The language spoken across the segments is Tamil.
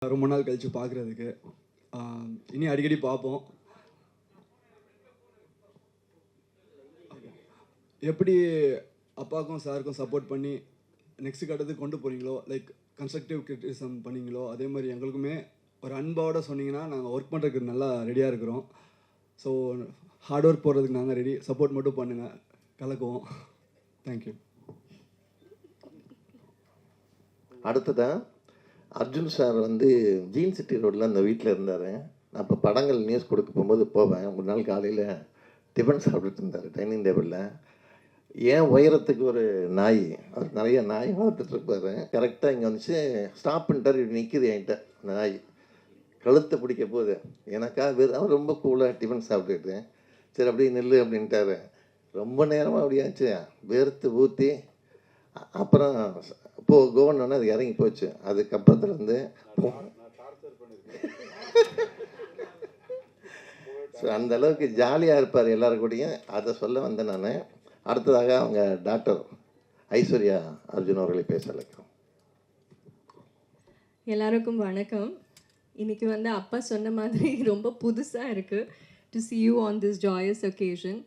ரொம்ப நாள் கழித்து பார்க்குறதுக்கு. இனி அடிக்கடி பார்ப்போம். எப்படி அப்பாவுக்கும் சாருக்கும் சப்போர்ட் பண்ணி நெக்ஸ்ட் கட்டத்துக்கு கொண்டு போகிறீங்களோ, லைக் கன்ஸ்ட்ரக்டிவ் கிரிட்டிசிசம் பண்ணீங்களோ, அதே மாதிரி எங்களுக்குமே ஒரு அன்பாவோட சொன்னீங்கன்னா நாங்கள் ஒர்க் பண்ணுறதுக்கு நல்லா ரெடியாக இருக்கிறோம். ஸோ ஹார்ட் ஒர்க் போடுறதுக்கு நாங்கள் ரெடி. சப்போர்ட் மட்டும் பண்ணுங்கள், கலக்குவோம். தேங்க்யூ. அடுத்ததான் அர்ஜுன் சார் வந்து ஜீன் சிட்டி ரோட்டில் அந்த வீட்டில் இருந்தார். நான் இப்போ படங்கள் நியூஸ் கொடுக்க போகும்போது போவேன். ஒரு நாள் காலையில் டிஃபன் சாப்பிட்டுட்டு இருந்தார் டைனிங் டேபிளில். ஏன் உயரத்துக்கு ஒரு நாய், அவர் நிறைய நாய் வளர்த்துட்ருப்பார். கரெக்டாக இங்கே வந்துச்சு, ஸ்டாப் பண்ணிட்டார். நிற்கிது என்கிட்ட அந்த நாய், கழுத்தை பிடிக்க போகுது. எனக்காக அவர் ரொம்ப கூலாக டிஃபன் சாப்பிட்டுட்டு, சரி அப்படியே நில்லு அப்படின்ட்டாரு. ரொம்ப நேரமாக அப்படியாச்சு, வேர்த்து ஊற்றி அப்புறம் கோவன்னு அது இறங்கி போச்சு. அதுக்கப்புறத்துலேருந்து ஸோ அந்த அளவுக்கு ஜாலியாக இருப்பார் எல்லாரும் கூடயும். அதை சொல்ல வந்தேன் நான். அடுத்ததாக அவங்க டாக்டர் ஐஸ்வர்யா அர்ஜுன் அவர்களை பேச அழைக்கிறோம். எல்லாருக்கும் வணக்கம். இன்னைக்கு வந்து அப்பா சொன்ன மாதிரி ரொம்ப புதுசாக இருக்குது to see you on this joyous occasion.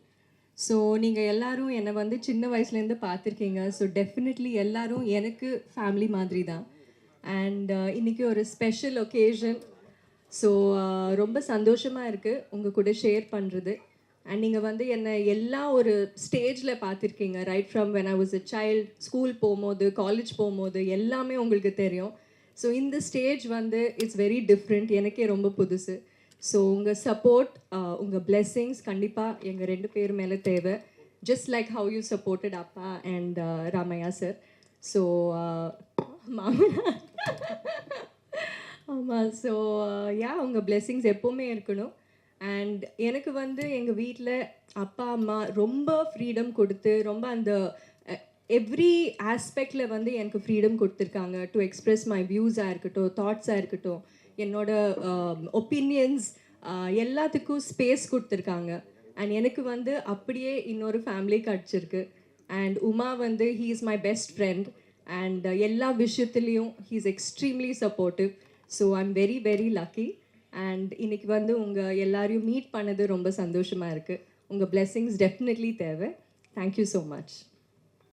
So நீங்கள் எல்லோரும் என்னை வந்து சின்ன வயசுலேருந்து பார்த்துருக்கீங்க. ஸோ டெஃபினெட்லி எல்லோரும் எனக்கு ஃபேமிலி மாதிரி தான். அண்ட் இன்றைக்கி ஒரு ஸ்பெஷல் ஒகேஷன். ஸோ ரொம்ப சந்தோஷமாக இருக்குது உங்கள் கூட ஷேர் பண்ணுறது. அண்ட் நீங்கள் வந்து என்னை எல்லா ஒரு ஸ்டேஜில் பார்த்துருக்கீங்க. Right from when I was a child, school போகும்போது, காலேஜ் போகும்போது எல்லாமே உங்களுக்கு தெரியும். ஸோ இந்த ஸ்டேஜ் வந்து இட்ஸ் வெரி டிஃப்ரெண்ட், எனக்கே ரொம்ப புதுசு. ஸோ உங்கள் சப்போர்ட், உங்கள் பிளெஸ்ஸிங்ஸ் கண்டிப்பாக எங்கள் 2 பேர் மேலே தேவை. Just like how you supported அப்பா அண்ட் ராமையா சார். ஸோ மாமனா ஆமாம். ஸோ உங்கள் பிளெஸ்ஸிங்ஸ் எப்போவுமே இருக்கணும். அண்ட் எனக்கு வந்து எங்கள் வீட்டில் அப்பா அம்மா ரொம்ப ஃப்ரீடம் கொடுத்து, ரொம்ப அந்த எவ்ரி ஆஸ்பெக்டில் வந்து எனக்கு ஃப்ரீடம் கொடுத்துருக்காங்க. டு எக்ஸ்ப்ரெஸ் மை வியூஸாக இருக்கட்டும், தாட்ஸாக இருக்கட்டும், என்னோட ஒப்பீனியன்ஸ், எல்லாத்துக்கும் ஸ்பேஸ் கொடுத்துருக்காங்க. அண்ட் எனக்கு வந்து அப்படியே இன்னொரு ஃபேமிலி கிடச்சிருக்கு. அண்ட் உமா வந்து he is my best friend. And எல்லா விஷயத்துலேயும் he is extremely supportive. So I am very very lucky. And இன்னைக்கு வந்து உங்கள் எல்லாரையும் மீட் பண்ணது ரொம்ப சந்தோஷமாக இருக்குது. உங்கள் பிளெஸ்ஸிங்ஸ் டெஃபினெட்லி தேவை. Thank you so much.